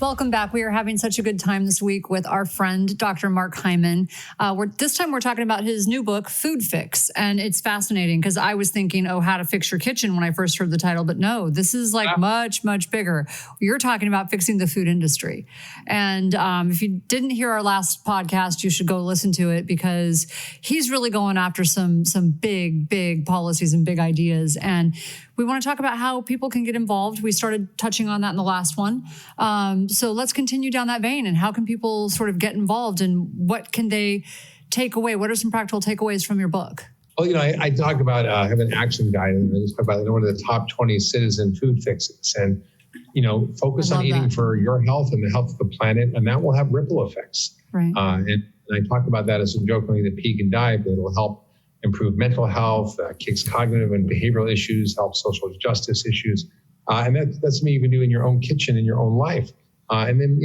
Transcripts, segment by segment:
Welcome back. We are having such a good time this week with our friend, Dr. Mark Hyman. This time we're talking about his new book, Food Fix. And it's fascinating because I was thinking, how to fix your kitchen when I first heard the title. But no, this is like much, much bigger. You're talking about fixing the food industry. And if you didn't hear our last podcast, you should go listen to it because he's really going after some big, big policies and big ideas. And we want to talk about how people can get involved. We started touching on that in the last one. So let's continue down that vein. And how can people sort of get involved and what can they take away? What are some practical takeaways from your book? Well, I talk about have an action guide and I just talk about one of the top 20 citizen food fixes and, focus on eating for your health and the health of the planet. And that will have ripple effects. Right. And I talk about that as jokingly the peak and diet, but it'll help improve mental health, kicks cognitive and behavioral issues, helps social justice issues. And that's something you can do in your own kitchen, in your own life. And then,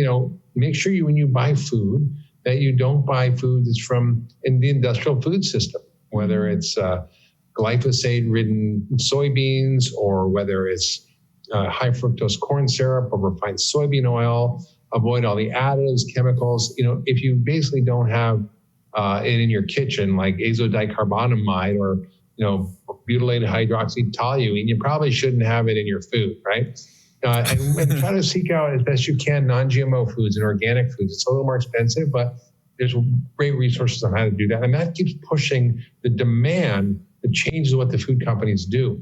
make sure when you buy food, that you don't buy food that's from in the industrial food system, whether it's glyphosate-ridden soybeans or whether it's high fructose corn syrup or refined soybean oil. Avoid all the additives, chemicals. If you basically don't have it in your kitchen, like azodicarbonamide or butylated hydroxytoluene, you probably shouldn't have it in your food, right? And try to seek out as best you can non-GMO foods and organic foods. It's a little more expensive, but there's great resources on how to do that. And that keeps pushing the demand that changes what the food companies do.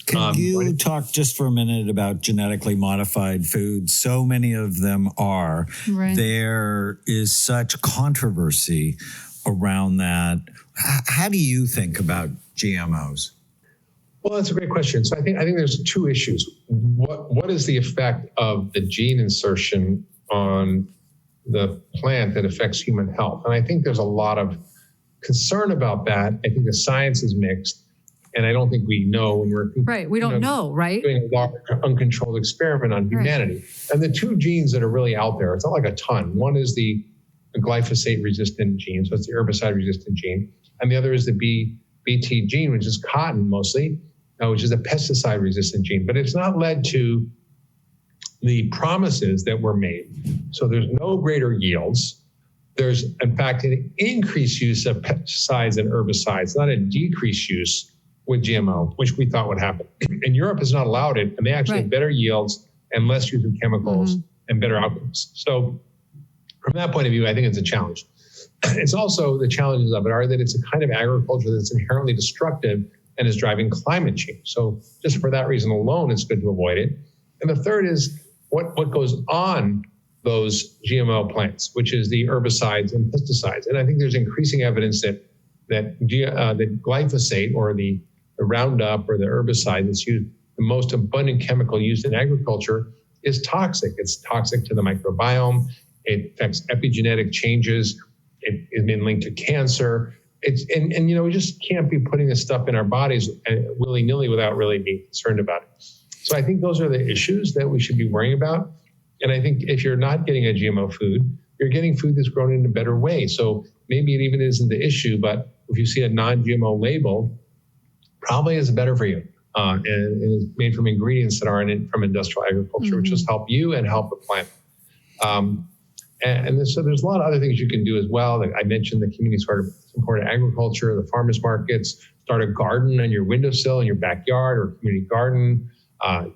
Can you talk just for a minute about genetically modified foods? So many of them are. Right. There is such controversy around that. How do you think about GMOs? Well, that's a great question. So I think there's two issues. What is the effect of the gene insertion on the plant that affects human health? And I think there's a lot of concern about that. I think the science is mixed. And I don't think we know when we're we don't know, right? Doing a large uncontrolled experiment on humanity. Right. And the two genes that are really out there, it's not like a ton. One is the glyphosate-resistant gene, so it's the herbicide-resistant gene, and the other is the BT gene, which is cotton mostly, which is a pesticide-resistant gene. But it's not led to the promises that were made. So there's no greater yields. There's, in fact, an increased use of pesticides and herbicides, not a decreased use with GMO, which we thought would happen. And Europe has not allowed it, and they actually have better yields and less use of chemicals and better outcomes. So from that point of view, I think it's a challenge. It's also the challenges of it are that it's a kind of agriculture that's inherently destructive and is driving climate change. So just for that reason alone, it's good to avoid it. And the third is what goes on those GMO plants, which is the herbicides and pesticides. And I think there's increasing evidence that the glyphosate or the Roundup or the herbicide that's used, the most abundant chemical used in agriculture, is toxic. It's toxic to the microbiome. It affects epigenetic changes. It has been linked to cancer. We just can't be putting this stuff in our bodies willy-nilly without really being concerned about it. So I think those are the issues that we should be worrying about. And I think if you're not getting a GMO food, you're getting food that's grown in a better way. So maybe it even isn't the issue, but if you see a non-GMO label, probably is better for you. And it's made from ingredients that are from industrial agriculture, which just help you and help the planet. So there's a lot of other things you can do as well. I mentioned the community supported agriculture, the farmers markets, start a garden on your windowsill in your backyard or community garden.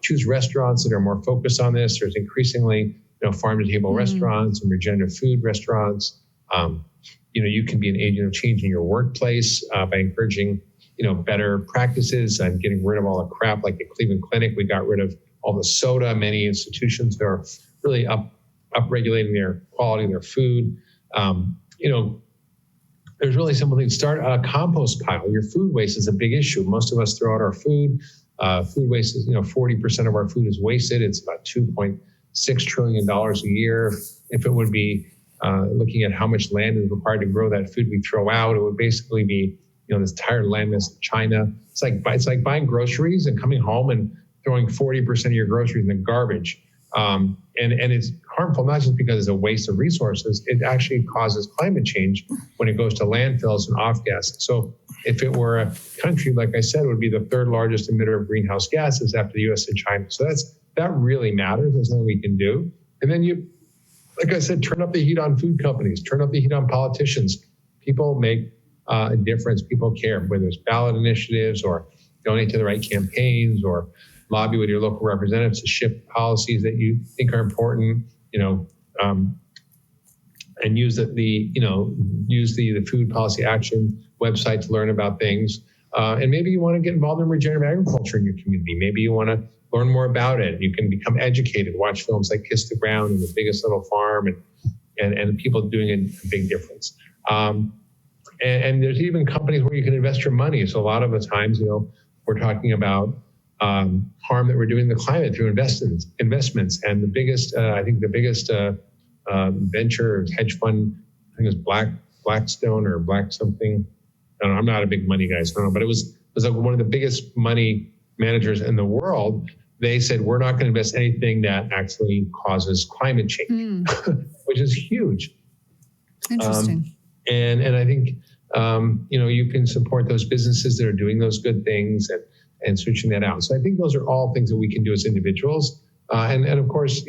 Choose restaurants that are more focused on this. There's increasingly, farm-to-table restaurants and regenerative food restaurants. You can be an agent of change in your workplace by encouraging, better practices and getting rid of all the crap. Like at Cleveland Clinic, we got rid of all the soda. Many institutions are really upregulating their quality of their food. There's really simple things. Start a compost pile. Your food waste is a big issue. Most of us throw out our food. Food waste is, 40% of our food is wasted. It's about $2.6 trillion a year. If it would be looking at how much land is required to grow that food we throw out, it would basically be, this entire landmass of China. It's like buying groceries and coming home and throwing 40% of your groceries in the garbage. And it's harmful, not just because it's a waste of resources, it actually causes climate change when it goes to landfills and off gases. So if it were a country, like I said, it would be the third largest emitter of greenhouse gases after the US and China. So that really matters. There's nothing we can do. And then like I said, turn up the heat on food companies, turn up the heat on politicians. People make a difference. People care, whether it's ballot initiatives or donate to the right campaigns or lobby with your local representatives to shift policies that you think are important, and use the food policy action website to learn about things. And maybe you want to get involved in regenerative agriculture in your community. Maybe you want to learn more about it. You can become educated, watch films like Kiss the Ground and The Biggest Little Farm and people doing a big difference. And there's even companies where you can invest your money. So a lot of the times, we're talking about harm that we're doing to the climate through investments. And the biggest venture hedge fund, I think it was Blackstone or Black something. I don't know, I'm not a big money guy, so I don't know, but it was like one of the biggest money managers in the world. They said, we're not going to invest anything that actually causes climate change, which is huge. Interesting. And I think, you can support those businesses that are doing those good things and switching that out. So I think those are all things that we can do as individuals. And of course,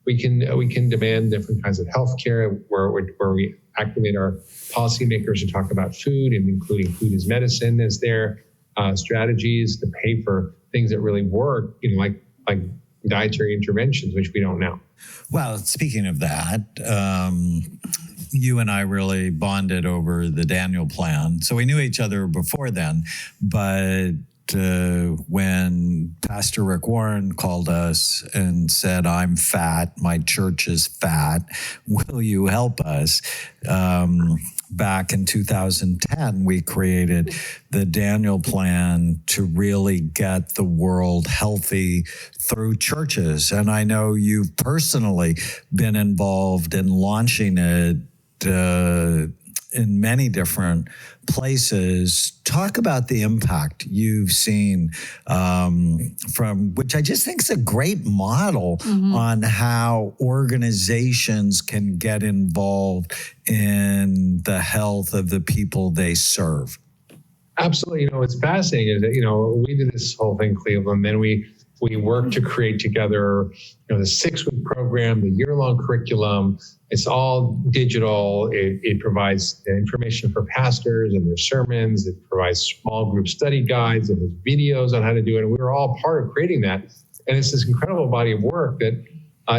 we can demand different kinds of healthcare where we activate our policymakers to talk about food, and including food as medicine as their strategies to pay for things that really work, like dietary interventions, which we don't know. Well, speaking of that, you and I really bonded over the Daniel Plan. So we knew each other before then, but when Pastor Rick Warren called us and said, I'm fat, my church is fat, will you help us? Back in 2010, we created the Daniel Plan to really get the world healthy through churches. And I know you've personally been involved in launching it in many different places. Talk about the impact you've seen from, which I just think is a great model on how organizations can get involved in the health of the people they serve. Absolutely. What's fascinating is that, we did this whole thing in Cleveland, then we worked to create together, the 6-week program, the year-long curriculum. It's all digital. It provides information for pastors and their sermons. It provides small group study guides and there's videos on how to do it. And we were all part of creating that. And it's this incredible body of work that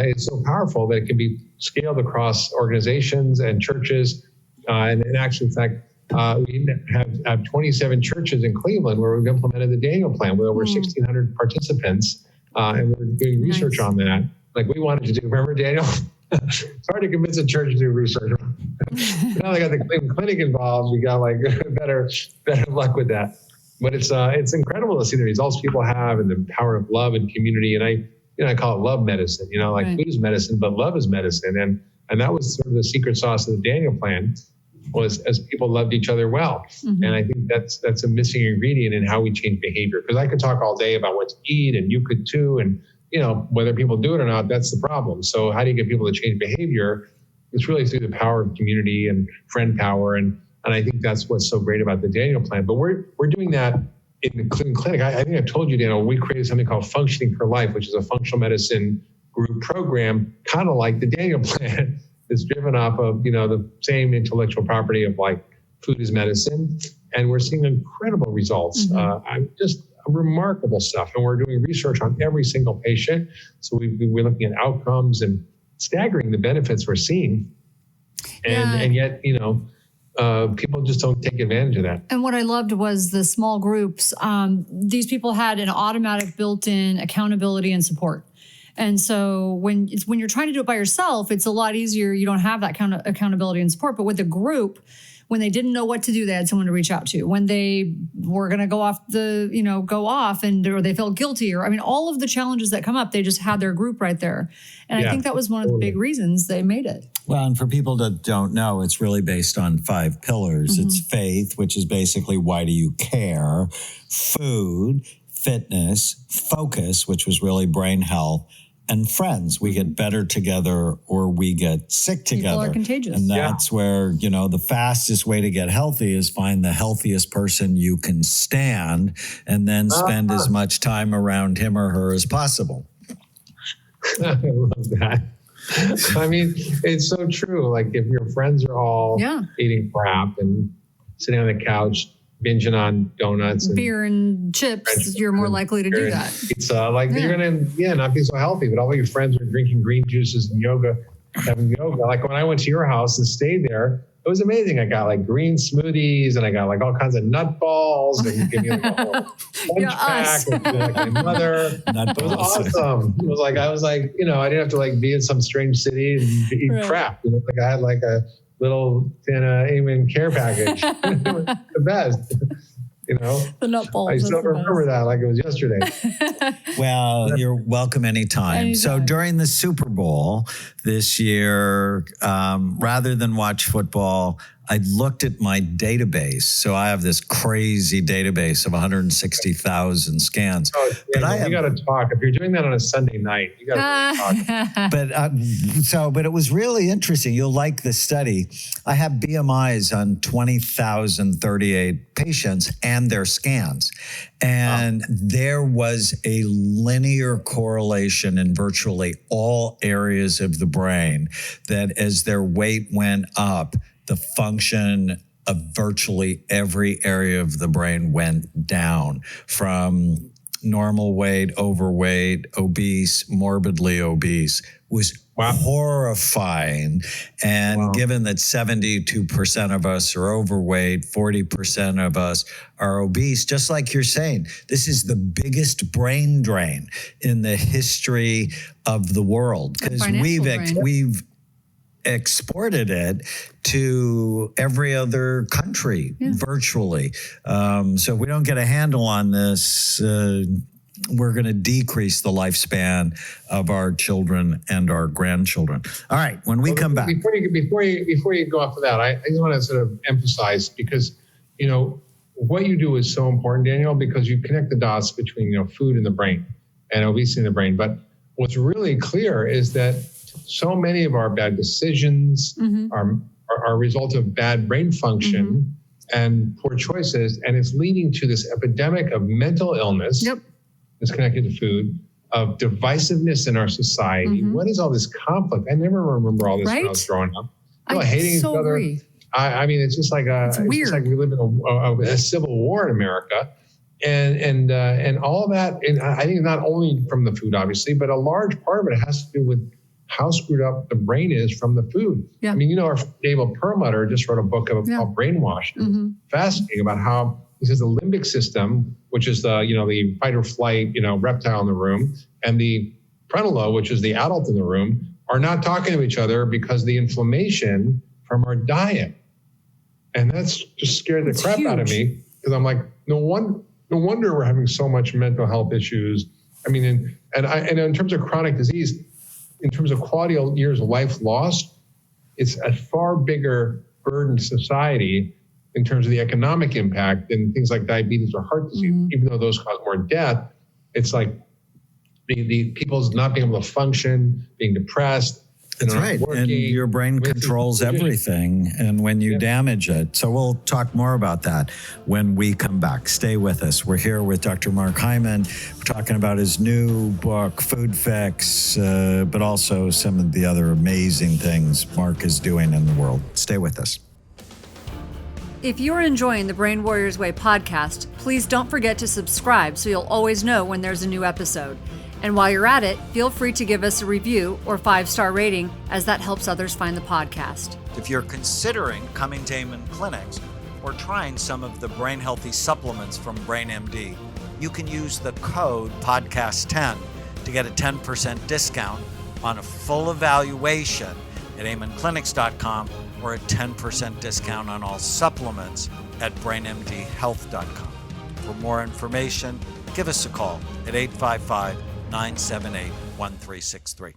is so powerful that it can be scaled across organizations and churches. And actually, in fact, we have 27 churches in Cleveland where we've implemented the Daniel Plan with over 1,600 participants. And we're doing research on that. Like we wanted to do, remember, Daniel? It's hard to convince a church to do research. Now they got the Cleveland Clinic involved. We got better luck with that. But it's incredible to see the results people have and the power of love and community. And I call it love medicine. Food is medicine, but love is medicine. And that was sort of the secret sauce of the Daniel Plan, was as people loved each other well. And I think that's a missing ingredient in how we change behavior. Because I could talk all day about what to eat, and you could too. And whether people do it or not, that's the problem. So how do you get people to change behavior? It's really through the power of community and friend power. And I think that's what's so great about the Daniel Plan. But we're doing that in the Cleveland Clinic. I think I told you, Daniel, we created something called Functioning for Life, which is a functional medicine group program, kind of like the Daniel Plan. It's driven off of, the same intellectual property of food is medicine. And we're seeing incredible results. Just remarkable stuff. And we're doing research on every single patient. So we're looking at outcomes and staggering the benefits we're seeing. And yet, people just don't take advantage of that. And what I loved was the small groups. These people had an automatic built-in accountability and support. And so when you're trying to do it by yourself, it's a lot easier. You don't have that kind of accountability and support. But with a group, when they didn't know what to do, they had someone to reach out to. When they were going to go off or they felt guilty, or all of the challenges that come up, they just had their group right there. And I think that was one of the big reasons they made it. Well, and for people that don't know, it's really based on 5 pillars. It's faith, which is basically why do you care? Food, fitness, focus, which was really brain health, and friends. We get better together or we get sick together. People are contagious. And that's where, the fastest way to get healthy is find the healthiest person you can stand and then spend as much time around him or her as possible. I love that. I mean, it's so true. Like if your friends are all eating crap and sitting on the couch, binging on donuts and beer and chips, you're more likely to do that. Pizza, like you're gonna not be so healthy. But all your friends are drinking green juices and having yoga. Like when I went to your house and stayed there, it was amazing. I got like green smoothies and I got like all kinds of nut balls and give me like a whole lunch pack with like my mother. It was awesome. It was like I was like, I didn't have to like be in some strange city and eat crap. Like I had like a little Tana Amen care package. It was the best. The nut balls. I still remember that like it was yesterday. Well, you're welcome anytime. So during the Super Bowl this year, rather than watch football, I looked at my database. So I have this crazy database of 160,000 scans. Oh, yeah, you got to talk. If you're doing that on a Sunday night, you got to really talk. But it was really interesting. You'll like the study. I have BMIs on 20,038 patients and their scans. And there was a linear correlation in virtually all areas of the brain that as their weight went up, the function of virtually every area of the brain went down from normal weight, overweight, obese, morbidly obese. Was horrifying. And given that 72% of us are overweight, 40% of us are obese, just like you're saying, this is the biggest brain drain in the history of the world because we've exported it to every other country virtually. So if we don't get a handle on this, we're going to decrease the lifespan of our children and our grandchildren. All right, when we come back. Before you go off of that, I just want to sort of emphasize because, what you do is so important, Daniel, because you connect the dots between, food in the brain and obesity in the brain. But what's really clear is that so many of our bad decisions are a result of bad brain function and poor choices. And it's leading to this epidemic of mental illness that's connected to food, of divisiveness in our society. What is all this conflict? I never remember all this when I was growing up. Hating each other. I mean, it's just like it's just like we live in a civil war in America. And all of that, and I think not only from the food, obviously, but a large part of it has to do with how screwed up the brain is from the food. Yeah. I mean, our David Perlmutter just wrote a book called Brainwashed. Fascinating about how he says the limbic system, which is the fight or flight, reptile in the room, and the frontal lobe, which is the adult in the room, are not talking to each other because of the inflammation from our diet. And that's just scared the crap out of me because I'm like, no wonder we're having so much mental health issues. I mean, and in terms of chronic disease, in terms of quality of years of life lost, it's a far bigger burden to society in terms of the economic impact than things like diabetes or heart disease, even though those cause more death. It's like the people's not being able to function, being depressed. That's right. And your brain controls everything and when you damage it. So we'll talk more about that when we come back. Stay with us. We're here with Dr. Mark Hyman. We're talking about his new book, Food Fix, but also some of the other amazing things Mark is doing in the world. Stay with us. If you're enjoying the Brain Warriors Way podcast, please don't forget to subscribe so you'll always know when there's a new episode. And while you're at it, feel free to give us a review or 5-star rating, as that helps others find the podcast. If you're considering coming to Amen Clinics or trying some of the brain healthy supplements from BrainMD, you can use the code podcast10 to get a 10% discount on a full evaluation at amenclinics.com or a 10% discount on all supplements at brainmdhealth.com. For more information, give us a call at 855-978-1363.